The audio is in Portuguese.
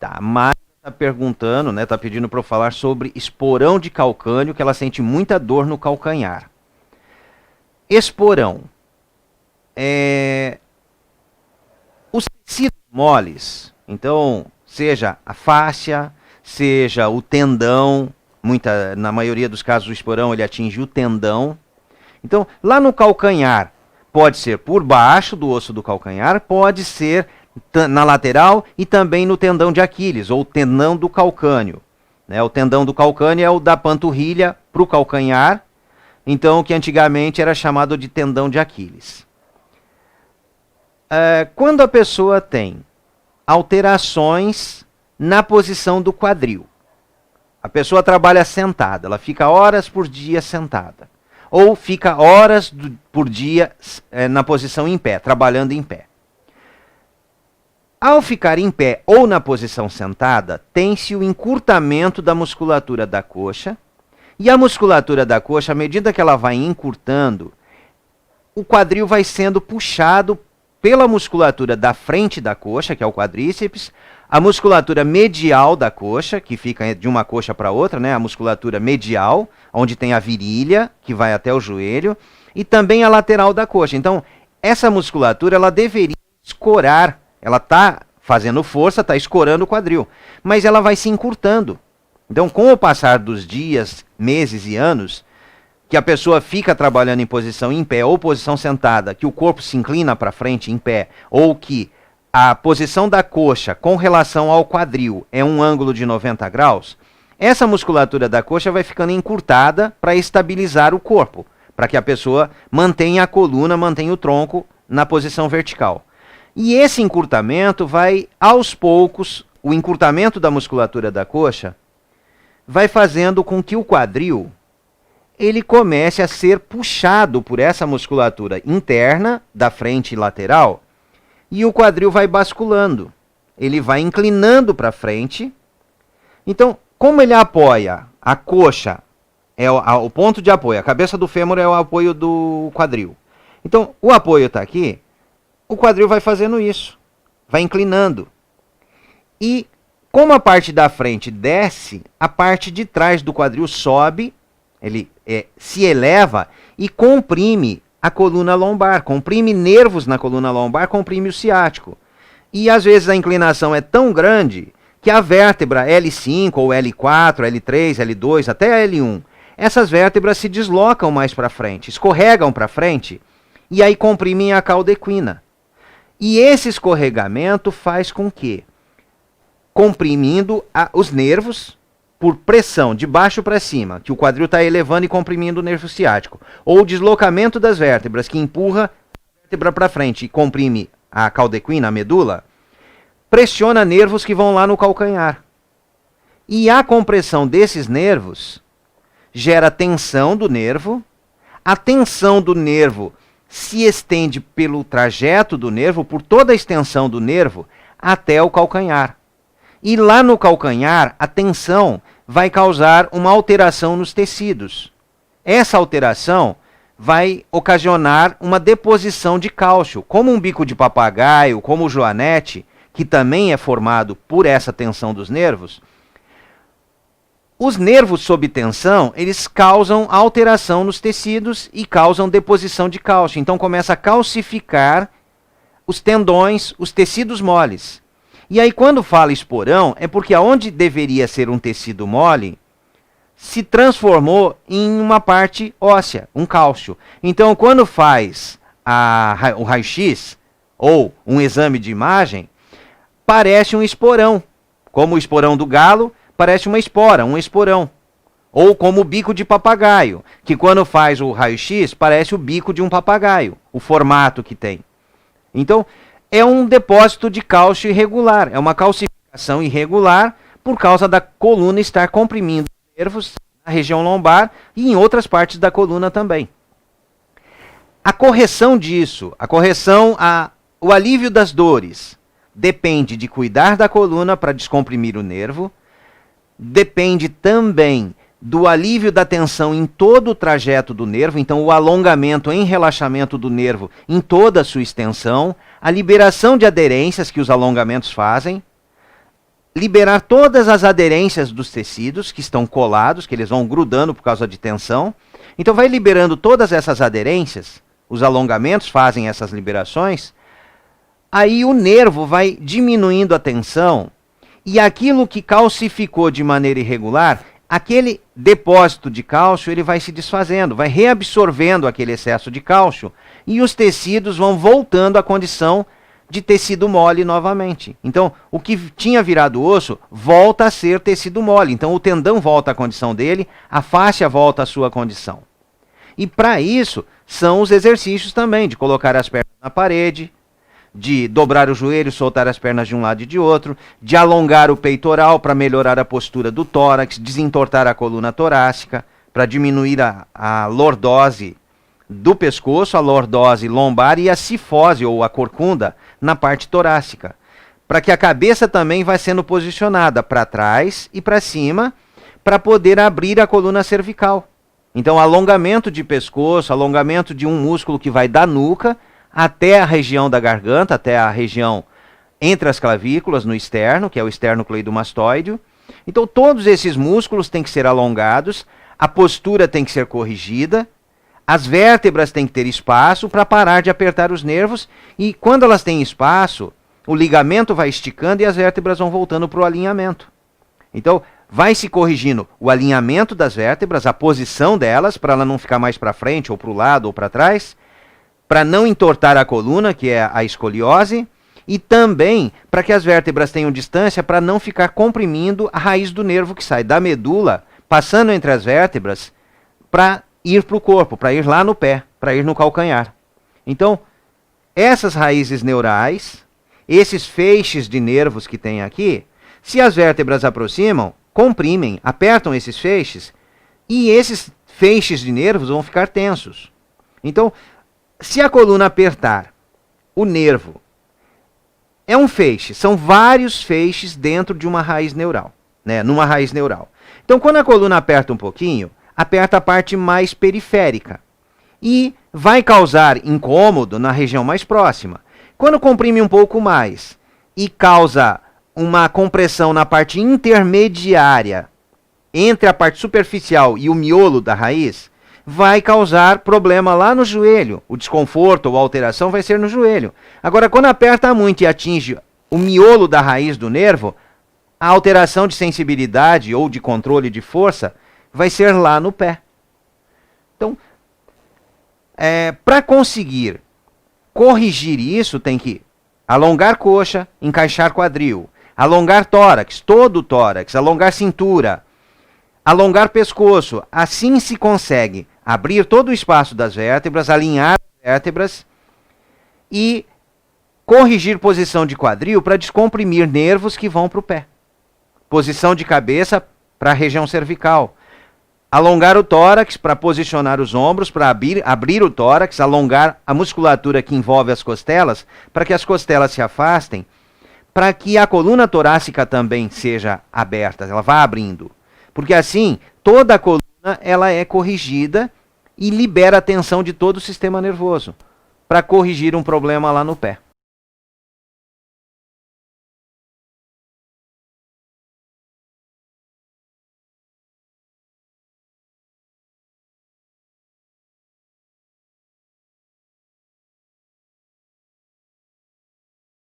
Tá, mas tá perguntando, né? Tá pedindo para eu falar sobre esporão de calcânio, que ela sente muita dor no calcanhar. Esporão. Os tecidos moles, então, seja a fáscia, seja o tendão, na maioria dos casos o esporão ele atinge o tendão. Então, lá no calcanhar, pode ser por baixo do osso do calcanhar, pode ser na lateral e também no tendão de Aquiles, ou tendão do calcânio. Né? O tendão do calcânio é o da panturrilha para o calcanhar, então que antigamente era chamado de tendão de Aquiles. Quando a pessoa tem alterações na posição do quadril, a pessoa trabalha sentada, ela fica horas por dia sentada, ou fica horas por dia na posição em pé, trabalhando em pé. Ao ficar em pé ou na posição sentada, tem-se o encurtamento da musculatura da coxa, e a musculatura da coxa, à medida que ela vai encurtando, o quadril vai sendo puxado pela musculatura da frente da coxa, que é o quadríceps, a musculatura medial da coxa, que fica de uma coxa para outra, né? A musculatura medial, onde tem a virilha, que vai até o joelho, e também a lateral da coxa. Então, essa musculatura, ela deveria escorar, ela está fazendo força, está escorando o quadril, mas ela vai se encurtando. Então, com o passar dos dias, meses e anos, que a pessoa fica trabalhando em posição em pé ou posição sentada, que o corpo se inclina para frente em pé, ou que a posição da coxa com relação ao quadril é um ângulo de 90 graus, essa musculatura da coxa vai ficando encurtada para estabilizar o corpo, para que a pessoa mantenha a coluna, mantenha o tronco na posição vertical. E esse encurtamento vai, aos poucos, o encurtamento da musculatura da coxa vai fazendo com que o quadril ele comece a ser puxado por essa musculatura interna, da frente e lateral, e o quadril vai basculando. Ele vai inclinando para frente. Então, como ele apoia a coxa, é o ponto de apoio, a cabeça do fêmur é o apoio do quadril. Então, o apoio está aqui, o quadril vai fazendo isso, vai inclinando. E como a parte da frente desce, a parte de trás do quadril sobe, ele se eleva e comprime a coluna lombar, comprime nervos na coluna lombar, comprime o ciático. E às vezes a inclinação é tão grande que a vértebra L5 ou L4, L3, L2, até a L1, essas vértebras se deslocam mais para frente, escorregam para frente e aí comprimem a cauda equina. E esse escorregamento faz com que, comprimindo os nervos, por pressão de baixo para cima, que o quadril está elevando e comprimindo o nervo ciático, ou o deslocamento das vértebras, que empurra a vértebra para frente e comprime a cauda equina, a medula, pressiona nervos que vão lá no calcanhar. E a compressão desses nervos gera tensão do nervo, a tensão do nervo se estende pelo trajeto do nervo, por toda a extensão do nervo, até o calcanhar. E lá no calcanhar, a tensão vai causar uma alteração nos tecidos. Essa alteração vai ocasionar uma deposição de cálcio, como um bico de papagaio, como o joanete, que também é formado por essa tensão dos nervos. Os nervos sob tensão, eles causam alteração nos tecidos e causam deposição de cálcio. Então começa a calcificar os tendões, os tecidos moles. E aí, quando fala esporão, é porque aonde deveria ser um tecido mole, se transformou em uma parte óssea, um cálcio. Então, quando faz o raio-x, ou um exame de imagem, parece um esporão. Como o esporão do galo, parece uma espora, um esporão. Ou como o bico de papagaio, que quando faz o raio-x, parece o bico de um papagaio, o formato que tem. Então, é um depósito de cálcio irregular, é uma calcificação irregular por causa da coluna estar comprimindo os nervos na região lombar e em outras partes da coluna também. A correção disso, o alívio das dores, depende de cuidar da coluna para descomprimir o nervo, depende também do alívio da tensão em todo o trajeto do nervo, então o alongamento em relaxamento do nervo em toda a sua extensão, a liberação de aderências que os alongamentos fazem, liberar todas as aderências dos tecidos que estão colados, que eles vão grudando por causa de tensão. Então vai liberando todas essas aderências, os alongamentos fazem essas liberações, aí o nervo vai diminuindo a tensão e aquilo que calcificou de maneira irregular, aquele depósito de cálcio, ele vai se desfazendo, vai reabsorvendo aquele excesso de cálcio e os tecidos vão voltando à condição de tecido mole novamente. Então, o que tinha virado osso volta a ser tecido mole. Então, o tendão volta à condição dele, a fáscia volta à sua condição. E para isso, são os exercícios também, de colocar as pernas na parede, de dobrar o joelho, soltar as pernas de um lado e de outro, de alongar o peitoral para melhorar a postura do tórax, desentortar a coluna torácica, para diminuir a lordose do pescoço, a lordose lombar e a cifose ou a corcunda na parte torácica, para que a cabeça também vá sendo posicionada para trás e para cima, para poder abrir a coluna cervical. Então, alongamento de pescoço, alongamento de um músculo que vai da nuca até a região da garganta, até a região entre as clavículas, no externo, que é o esternocleidomastoideo. Então, todos esses músculos têm que ser alongados, a postura tem que ser corrigida, as vértebras têm que ter espaço para parar de apertar os nervos e quando elas têm espaço, o ligamento vai esticando e as vértebras vão voltando para o alinhamento. Então, vai se corrigindo o alinhamento das vértebras, a posição delas, para ela não ficar mais para frente ou para o lado ou para trás, para não entortar a coluna, que é a escoliose, e também para que as vértebras tenham distância para não ficar comprimindo a raiz do nervo que sai da medula, passando entre as vértebras, para ir para o corpo, para ir lá no pé, para ir no calcanhar. Então, essas raízes neurais, esses feixes de nervos que tem aqui, se as vértebras aproximam, comprimem, apertam esses feixes, e esses feixes de nervos vão ficar tensos. Então, se a coluna apertar, o nervo é um feixe, são vários feixes dentro de uma raiz neural, né, numa raiz neural. Então, quando a coluna aperta um pouquinho, aperta a parte mais periférica e vai causar incômodo na região mais próxima. Quando comprime um pouco mais e causa uma compressão na parte intermediária entre a parte superficial e o miolo da raiz, vai causar problema lá no joelho. O desconforto ou alteração vai ser no joelho. Agora, quando aperta muito e atinge o miolo da raiz do nervo, a alteração de sensibilidade ou de controle de força vai ser lá no pé. Então, para conseguir corrigir isso, tem que alongar coxa, encaixar quadril, alongar tórax, todo o tórax, alongar cintura, alongar pescoço. Assim se consegue abrir todo o espaço das vértebras, alinhar as vértebras e corrigir posição de quadril para descomprimir nervos que vão para o pé. Posição de cabeça para a região cervical. Alongar o tórax para posicionar os ombros, para abrir o tórax, alongar a musculatura que envolve as costelas, para que as costelas se afastem, para que a coluna torácica também seja aberta, ela vá abrindo. Porque assim, toda a coluna ela é corrigida e libera a tensão de todo o sistema nervoso, para corrigir um problema lá no pé.